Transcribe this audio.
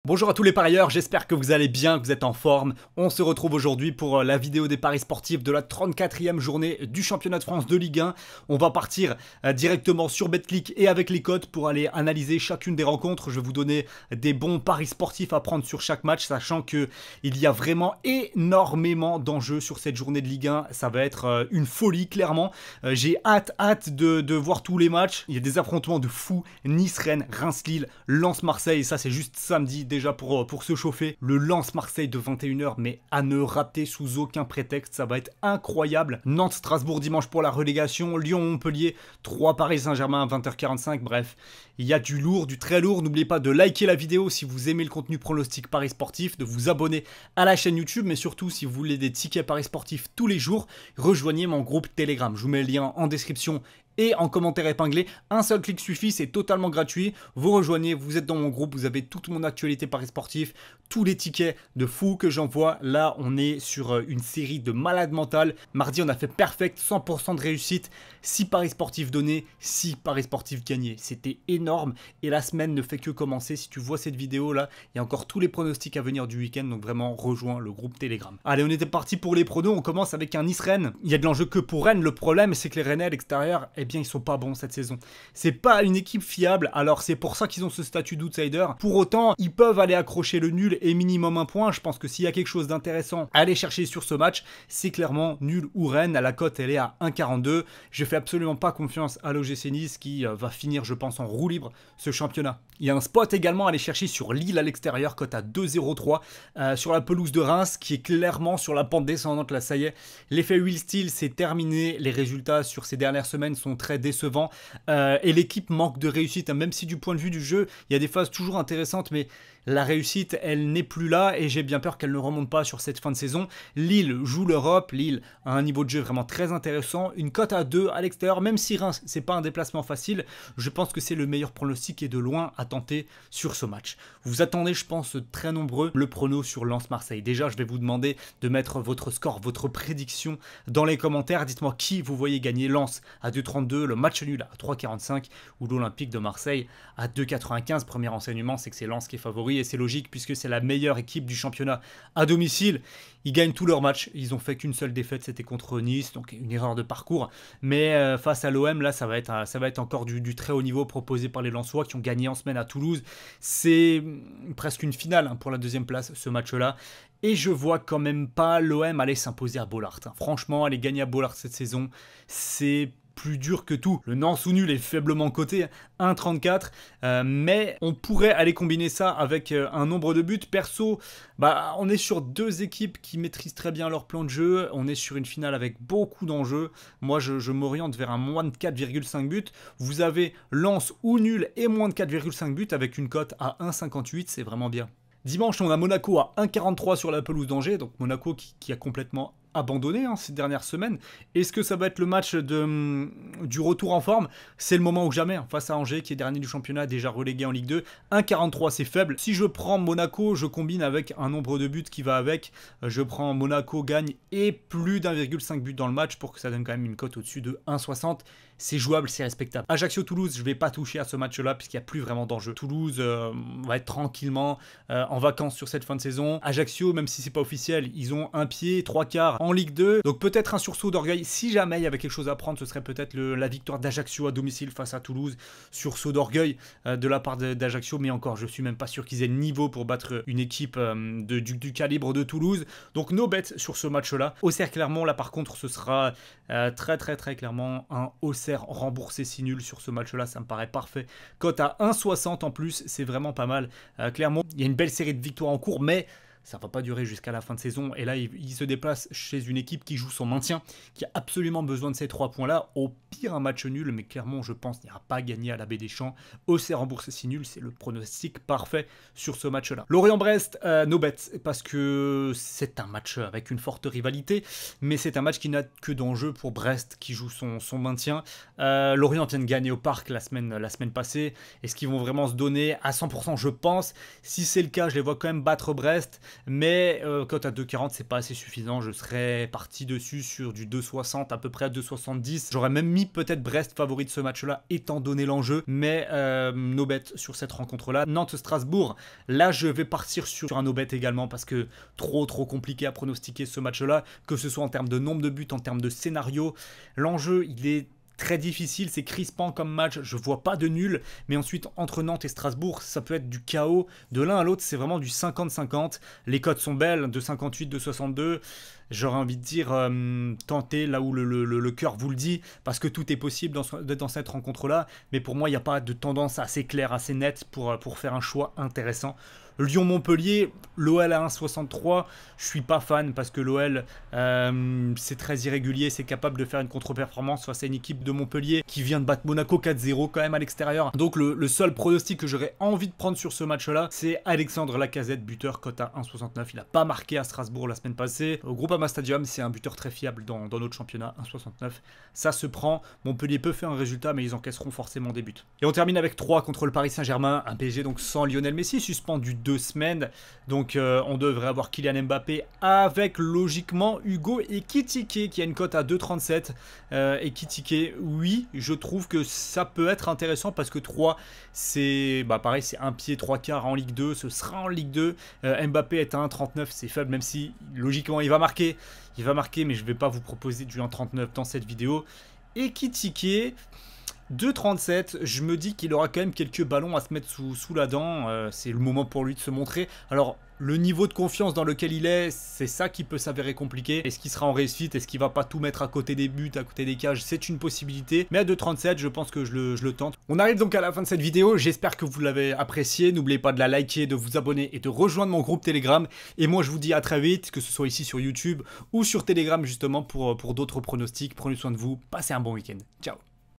Bonjour à tous les parieurs, j'espère que vous allez bien, que vous êtes en forme. On se retrouve aujourd'hui pour la vidéo des paris sportifs de la 34e journée du championnat de France de Ligue 1. On va partir directement sur Betclic et avec les cotes pour aller analyser chacune des rencontres. Je vais vous donner des bons paris sportifs à prendre sur chaque match, sachant qu'il y a vraiment énormément d'enjeux sur cette journée de Ligue 1. Ça va être une folie, clairement. J'ai hâte de voir tous les matchs. Il y a des affrontements de fous. Nice-Rennes, Reims-Lille, Lens-Marseille, ça c'est juste samedi déjà pour se chauffer. Le Lens-Marseille de 21h, mais à ne rater sous aucun prétexte, ça va être incroyable. Nantes-Strasbourg dimanche pour la relégation, Lyon-Montpellier, 3 Paris Saint-Germain à 20h45, bref. Il y a du lourd, du très lourd. N'oubliez pas de liker la vidéo si vous aimez le contenu pronostic paris sportif, de vous abonner à la chaîne YouTube, mais surtout si vous voulez des tickets paris sportifs tous les jours, rejoignez mon groupe Telegram. Je vous mets le lien en description et en commentaire épinglé. Un seul clic suffit, c'est totalement gratuit. Vous rejoignez, vous êtes dans mon groupe, vous avez toute mon actualité paris sportif, tous les tickets de fou que j'envoie. Là, on est sur une série de malades mentales. Mardi, on a fait perfect, 100% de réussite. 6 paris sportifs donnés, 6 paris sportifs gagnés. C'était énorme et la semaine ne fait que commencer. Si tu vois cette vidéo là, il y a encore tous les pronostics à venir du week-end, donc vraiment rejoins le groupe Telegram. Allez, on était parti pour les pronos. On commence avec un Nice-Rennes. Il y a de l'enjeu que pour Rennes. Le problème, c'est que les Rennais à l'extérieur, eh bien, ils sont pas bons cette saison. C'est pas une équipe fiable, alors c'est pour ça qu'ils ont ce statut d'outsider. Pour autant, ils peuvent aller accrocher le nul et minimum un point. Je pense que s'il y a quelque chose d'intéressant à aller chercher sur ce match, c'est clairement nul ou Rennes. À la cote, elle est à 1,42. Je fais absolument pas confiance à l'OGC Nice qui va finir, je pense, en roue libre ce championnat. Il y a un spot également à aller chercher sur Lille à l'extérieur, cote à 2,03 sur la pelouse de Reims qui est clairement sur la pente descendante. Là, ça y est, l'effet Will Steele c'est terminé. Les résultats sur ces dernières semaines sont très décevants et l'équipe manque de réussite, hein. Même si du point de vue du jeu, il y a des phases toujours intéressantes, mais la réussite, elle n'est plus là et j'ai bien peur qu'elle ne remonte pas sur cette fin de saison. Lille joue l'Europe, Lille a un niveau de jeu vraiment très intéressant, une cote à 2 à l'extérieur, même si Reims, c'est pas un déplacement facile, je pense que c'est le meilleur pronostic et de loin à tenter sur ce match. Vous attendez, je pense, très nombreux le prono sur Lens-Marseille. Déjà, je vais vous demander de mettre votre score, votre prédiction dans les commentaires. Dites-moi qui vous voyez gagner, Lens à 2,32, le match nul à 3,45 ou l'Olympique de Marseille à 2,95. Premier renseignement, c'est que c'est Lens qui est favori. Et c'est logique puisque c'est la meilleure équipe du championnat à domicile. Ils gagnent tous leurs matchs. Ils ont fait qu'une seule défaite, c'était contre Nice, donc une erreur de parcours. Mais face à l'OM, là, ça va être encore du très haut niveau proposé par les Lensois qui ont gagné en semaine à Toulouse. C'est presque une finale, hein, pour la deuxième place, ce match-là. Et je vois quand même pas l'OM aller s'imposer à Bollaert, hein. Franchement, aller gagner à Bollaert cette saison, c'est plus dur que tout. Le Nantes ou nul est faiblement coté, 1,34, mais on pourrait aller combiner ça avec un nombre de buts. Perso, on est sur deux équipes qui maîtrisent très bien leur plan de jeu, on est sur une finale avec beaucoup d'enjeux. Moi, je m'oriente vers un moins de 4,5 buts. Vous avez Lens ou nul et moins de 4,5 buts avec une cote à 1,58, c'est vraiment bien. Dimanche, on a Monaco à 1,43 sur la pelouse d'Angers, donc Monaco qui a complètement abandonné, hein, ces dernières semaines. Est-ce que ça va être le match du retour en forme? C'est le moment ou jamais, hein, face à Angers qui est dernier du championnat, déjà relégué en Ligue 2. 1,43 c'est faible. Si je prends Monaco, je combine avec un nombre de buts qui va avec. Je prends Monaco gagne et plus d'1,5 but dans le match pour que ça donne quand même une cote au-dessus de 1,60. C'est jouable, c'est respectable. Ajaccio-Toulouse, je ne vais pas toucher à ce match-là puisqu'il n'y a plus vraiment d'enjeu. Toulouse va être tranquillement en vacances sur cette fin de saison. Ajaccio, même si c'est pas officiel, ils ont un pied, 3 quarts en Ligue 2. Donc peut-être un sursaut d'orgueil. Si jamais il y avait quelque chose à prendre, ce serait peut-être la victoire d'Ajaccio à domicile face à Toulouse. Sursaut d'orgueil de la part d'Ajaccio. Mais encore, je suis même pas sûr qu'ils aient le niveau pour battre une équipe du calibre de Toulouse. Donc no bet sur ce match-là. Auxerre-Clermont, là par contre, ce sera très clairement un Auxerre remboursé si nul sur ce match-là. Ça me paraît parfait. Cote à 1,60 en plus, c'est vraiment pas mal. Clermont, il y a une belle série de victoires en cours, mais ça va pas durer jusqu'à la fin de saison. Et là, il se déplace chez une équipe qui joue son maintien, qui a absolument besoin de ces 3 points-là. Au pire, un match nul, mais clairement, je pense, n'ira pas gagner à la Baie-des-Champs. Auxerre remboursé si nul, c'est le pronostic parfait sur ce match-là. Lorient-Brest, no bet, parce que c'est un match avec une forte rivalité, mais c'est un match qui n'a que d'enjeu pour Brest, qui joue son maintien. Lorient vient de gagner au Parc la semaine passée. Est-ce qu'ils vont vraiment se donner à 100%? Je pense. Si c'est le cas, je les vois quand même battre Brest. mais cote à 2,40 c'est pas assez suffisant. Je serais parti dessus sur du 2,60 à peu près à 2,70. J'aurais même mis peut-être Brest favori de ce match-là étant donné l'enjeu, mais no bet sur cette rencontre-là. Nantes-Strasbourg, là je vais partir sur un no bet également parce que trop compliqué à pronostiquer ce match-là, que ce soit en termes de nombre de buts, en termes de scénario. L'enjeu, il est très difficile, c'est crispant comme match, je vois pas de nul, mais ensuite entre Nantes et Strasbourg, ça peut être du chaos, de l'un à l'autre, c'est vraiment du 50-50, les cotes sont belles, de 58, de 62, j'aurais envie de dire tenter là où le cœur vous le dit, parce que tout est possible dans cette rencontre-là, mais pour moi, il n'y a pas de tendance assez claire, assez nette pour faire un choix intéressant. Lyon-Montpellier, l'OL à 1,63, je suis pas fan parce que l'OL, c'est très irrégulier, c'est capable de faire une contre-performance face à une équipe de Montpellier qui vient de battre Monaco 4-0 quand même à l'extérieur. Donc le seul pronostic que j'aurais envie de prendre sur ce match-là, c'est Alexandre Lacazette, buteur, cote à 1,69. Il n'a pas marqué à Strasbourg la semaine passée. Au Groupama Stadium, c'est un buteur très fiable dans notre championnat, 1,69. Ça se prend. Montpellier peut faire un résultat, mais ils encaisseront forcément des buts. Et on termine avec 3 contre le Paris Saint-Germain, un PSG donc sans Lionel Messi, suspendu 2 semaines. Donc on devrait avoir Kylian Mbappé avec logiquement Hugo Ekitike qui a une cote à 2,37. Ekitike, oui, je trouve que ça peut être intéressant parce que 3, c'est pareil, c'est un pied 3 quarts en Ligue 2, ce sera en Ligue 2. Mbappé est à 1,39, c'est faible, même si logiquement il va marquer, mais je ne vais pas vous proposer du 1,39 dans cette vidéo. Ekitike, 2,37, je me dis qu'il aura quand même quelques ballons à se mettre sous la dent, c'est le moment pour lui de se montrer. Alors, le niveau de confiance dans lequel il est, c'est ça qui peut s'avérer compliqué. Est-ce qu'il sera en réussite? Est-ce qu'il va pas tout mettre à côté des buts, à côté des cages? C'est une possibilité. Mais à 2,37, je pense que je le tente. On arrive donc à la fin de cette vidéo. J'espère que vous l'avez apprécié. N'oubliez pas de la liker, de vous abonner et de rejoindre mon groupe Telegram. Et moi, je vous dis à très vite, que ce soit ici sur YouTube ou sur Telegram justement pour d'autres pronostics. Prenez soin de vous. Passez un bon week-end. Ciao.